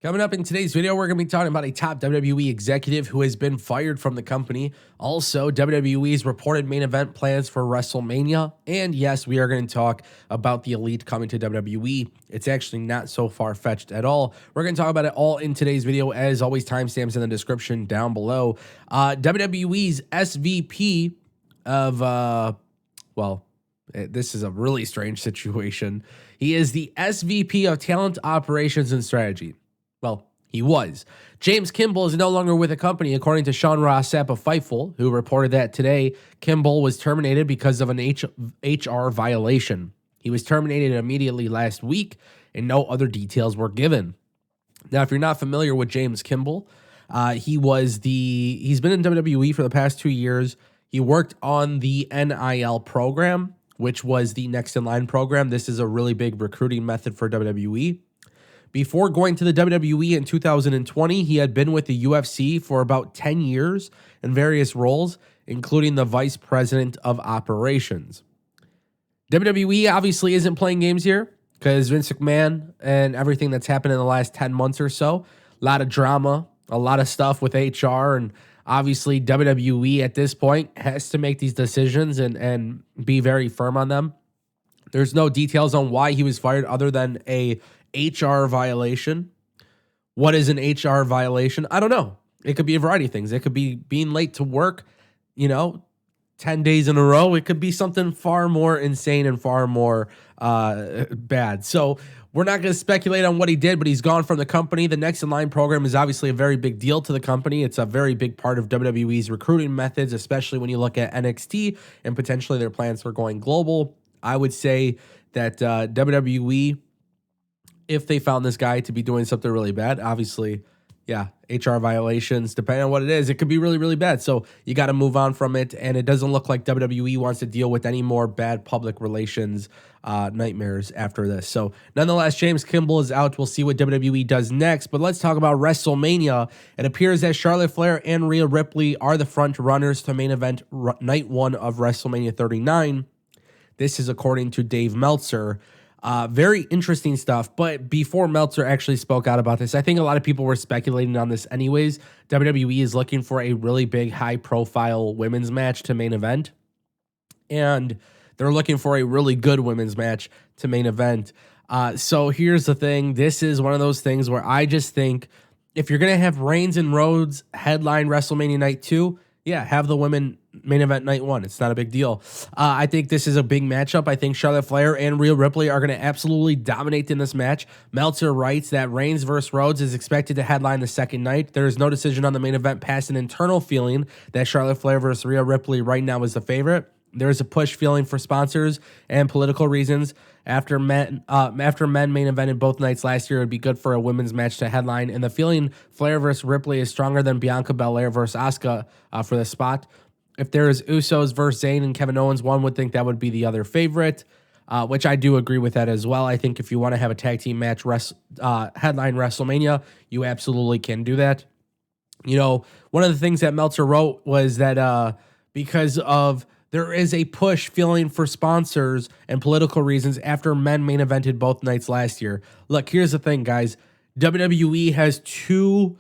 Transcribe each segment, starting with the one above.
Coming up in today's video, we're going to be talking about a top WWE executive who has been fired from the company. Also, WWE's reported main event plans for WrestleMania. And yes, we are going to talk about the Elite coming to WWE. It's actually not so far-fetched at all. We're going to talk about it all in today's video. As always, timestamps in the description down below. WWE's SVP of, this is a really strange situation. He is the SVP of Talent Operations and Strategy. Well, he was. James Kimball is no longer with the company, according to Sean Ross Sapp of Fightful, who reported that today Kimball was terminated because of an HR violation. He was terminated immediately last week, and no other details were given. Now, if you're not familiar with James Kimball, he's been in WWE for the past 2 years. He worked on the NIL program, which was the Next in Line program. This is a really big recruiting method for WWE. Before going to the WWE in 2020, he had been with the UFC for about 10 years in various roles, including the Vice President of Operations. WWE obviously isn't playing games here because Vince McMahon and everything that's happened in the last 10 months or so, a lot of drama, a lot of stuff with HR, and obviously WWE at this point has to make these decisions and be very firm on them. There's no details on why he was fired other than a HR violation. What is an HR violation? I don't know. It could be a variety of things. It could be being late to work, 10 days in a row. It could be something far more insane and far more bad. So we're not going to speculate on what he did, but he's gone from the company. The Next in Line program is obviously a very big deal to the company. It's a very big part of WWE's recruiting methods, especially when you look at NXT and potentially their plans for going global. I would say that WWE, if they found this guy to be doing something really bad, obviously, HR violations, depending on what it is, it could be really, really bad. So you got to move on from it. And it doesn't look like WWE wants to deal with any more bad public relations nightmares after this. So nonetheless, James Kimball is out. We'll see what WWE does next. But let's talk about WrestleMania. It appears that Charlotte Flair and Rhea Ripley are the front runners to main event night one of WrestleMania 39. This is according to Dave Meltzer. Very interesting stuff. But before Meltzer actually spoke out about this, I think a lot of people were speculating on this anyways. WWE is looking for a really big, high-profile women's match to main event. And they're looking for a really good women's match to main event. So here's the thing. This is one of those things where I just think if you're going to have Reigns and Rhodes headline WrestleMania Night 2, have the women main event night one. It's not a big deal. I think this is a big matchup. I think Charlotte Flair and Rhea Ripley are going to absolutely dominate in this match. Meltzer writes that Reigns versus Rhodes is expected to headline the second night. There is no decision on the main event past an internal feeling that Charlotte Flair versus Rhea Ripley right now is the favorite. There is a push feeling for sponsors and political reasons. After men main evented both nights last year, it would be good for a women's match to headline. And the feeling Flair versus Ripley is stronger than Bianca Belair versus Asuka for the spot. If there is Usos versus Zayn and Kevin Owens, one would think that would be the other favorite, which I do agree with that as well. I think if you want to have a tag team match headline WrestleMania, you absolutely can do that. One of the things that Meltzer wrote was that because of there is a push feeling for sponsors and political reasons after men main evented both nights last year. Look, here's the thing, guys. WWE has two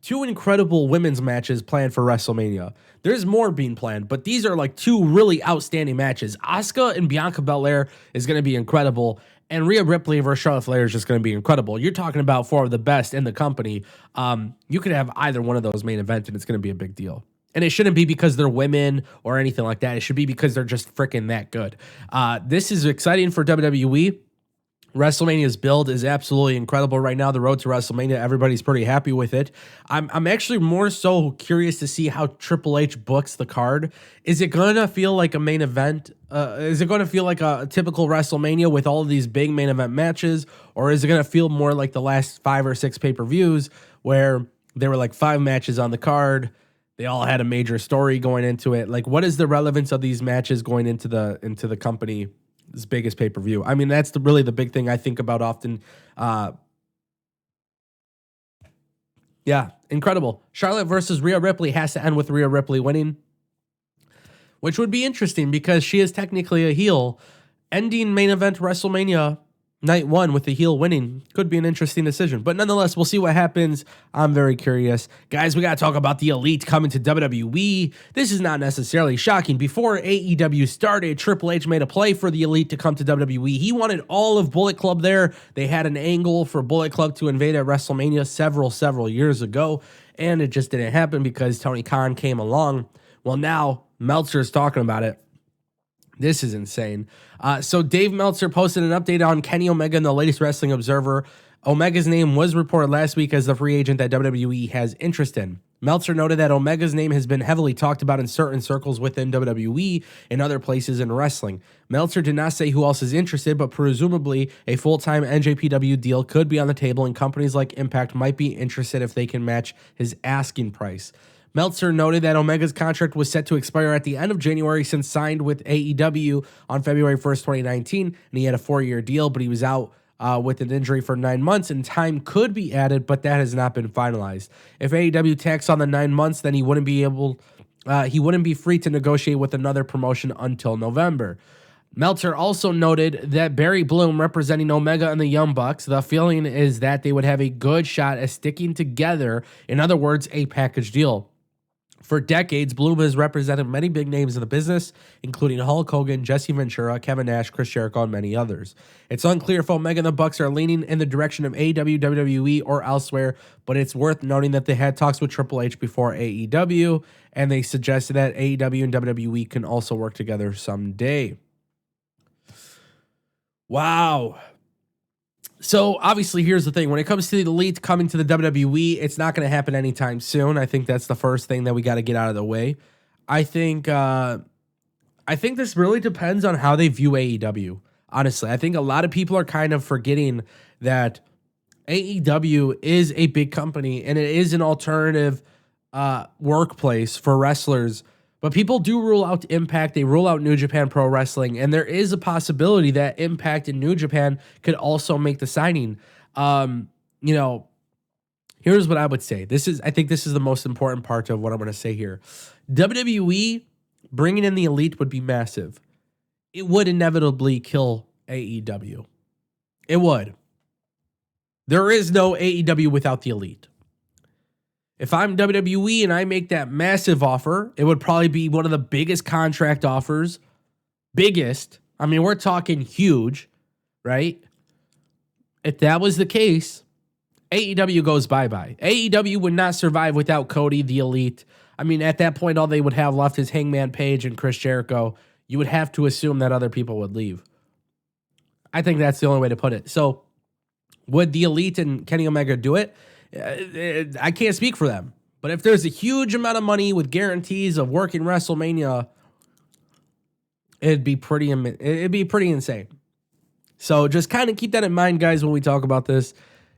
incredible women's matches planned for WrestleMania. There's more being planned, but these are like two really outstanding matches. Asuka and Bianca Belair is going to be incredible, and Rhea Ripley versus Charlotte Flair is just going to be incredible. You're talking about four of the best in the company. You could have either one of those main events, and it's going to be a big deal. And it shouldn't be because they're women or anything like that. It should be because they're just freaking that good. This is exciting for WWE. WrestleMania's build is absolutely incredible right now. The road to WrestleMania, everybody's pretty happy with it. I'm actually more so curious to see how Triple H books the card. Is it going to feel like a main event? Is it going to feel like a typical WrestleMania with all of these big main event matches? Or is it going to feel more like the last 5 or 6 pay-per-views where there were like 5 matches on the card? They all had a major story going into it. Like, what is the relevance of these matches going into the company's biggest pay-per-view? I mean, that's really the big thing I think about often. Incredible. Charlotte versus Rhea Ripley has to end with Rhea Ripley winning, which would be interesting because she is technically a heel. Ending main event WrestleMania night one with the heel winning could be an interesting decision. But nonetheless, we'll see what happens. I'm very curious. Guys, we got to talk about the Elite coming to WWE. This is not necessarily shocking. Before AEW started, Triple H made a play for the Elite to come to WWE. He wanted all of Bullet Club there. They had an angle for Bullet Club to invade at WrestleMania several years ago, and it just didn't happen because Tony Khan came along. Well, now Meltzer's talking about it. This is insane. So Dave Meltzer posted an update on Kenny Omega in the latest Wrestling Observer. Omega's name was reported last week as the free agent that WWE has interest in. Meltzer noted that Omega's name has been heavily talked about in certain circles within WWE and other places in wrestling. Meltzer did not say who else is interested, but presumably a full-time NJPW deal could be on the table, and companies like Impact might be interested if they can match his asking price. Meltzer noted that Omega's contract was set to expire at the end of January since signed with AEW on February 1st, 2019, and he had a 4-year deal, but he was out with an injury for 9 months, and time could be added, but that has not been finalized. If AEW tacks on the 9 months, then he wouldn't be free to negotiate with another promotion until November. Meltzer also noted that Barry Bloom representing Omega and the Young Bucks, the feeling is that they would have a good shot at sticking together, in other words, a package deal. For decades, Bloom has represented many big names in the business, including Hulk Hogan, Jesse Ventura, Kevin Nash, Chris Jericho, and many others. It's unclear if Omega and the Bucks are leaning in the direction of AEW, WWE, or elsewhere, but it's worth noting that they had talks with Triple H before AEW, and they suggested that AEW and WWE can also work together someday. Wow. So, obviously, here's the thing. When it comes to the Elite coming to the WWE, it's not going to happen anytime soon. I think that's the first thing that we got to get out of the way. I think this really depends on how they view AEW. Honestly, I think a lot of people are kind of forgetting that AEW is a big company and it is an alternative workplace for wrestlers. But people do rule out Impact, they rule out New Japan Pro Wrestling, and there is a possibility that Impact and New Japan could also make the signing. Here's what I would say. I think this is the most important part of what I'm going to say here. WWE bringing in the Elite would be massive. It would inevitably kill AEW. It would. There is no AEW without the Elite. If I'm WWE and I make that massive offer, it would probably be one of the biggest contract offers. Biggest. I mean, we're talking huge, right? If that was the case, AEW goes bye-bye. AEW would not survive without Cody, the Elite. I mean, at that point, all they would have left is Hangman Page and Chris Jericho. You would have to assume that other people would leave. I think that's the only way to put it. So, would the Elite and Kenny Omega do it? I can't speak for them, but if there's a huge amount of money with guarantees of working WrestleMania, it'd be pretty insane. So just kind of keep that in mind, guys, when we talk about this.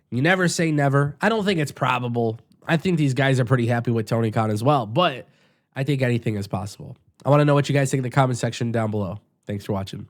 You never say never. I don't think it's probable. I think these guys are pretty happy with Tony Khan as well, but I think anything is possible. I want to know what you guys think in the comment section down below. Thanks for watching.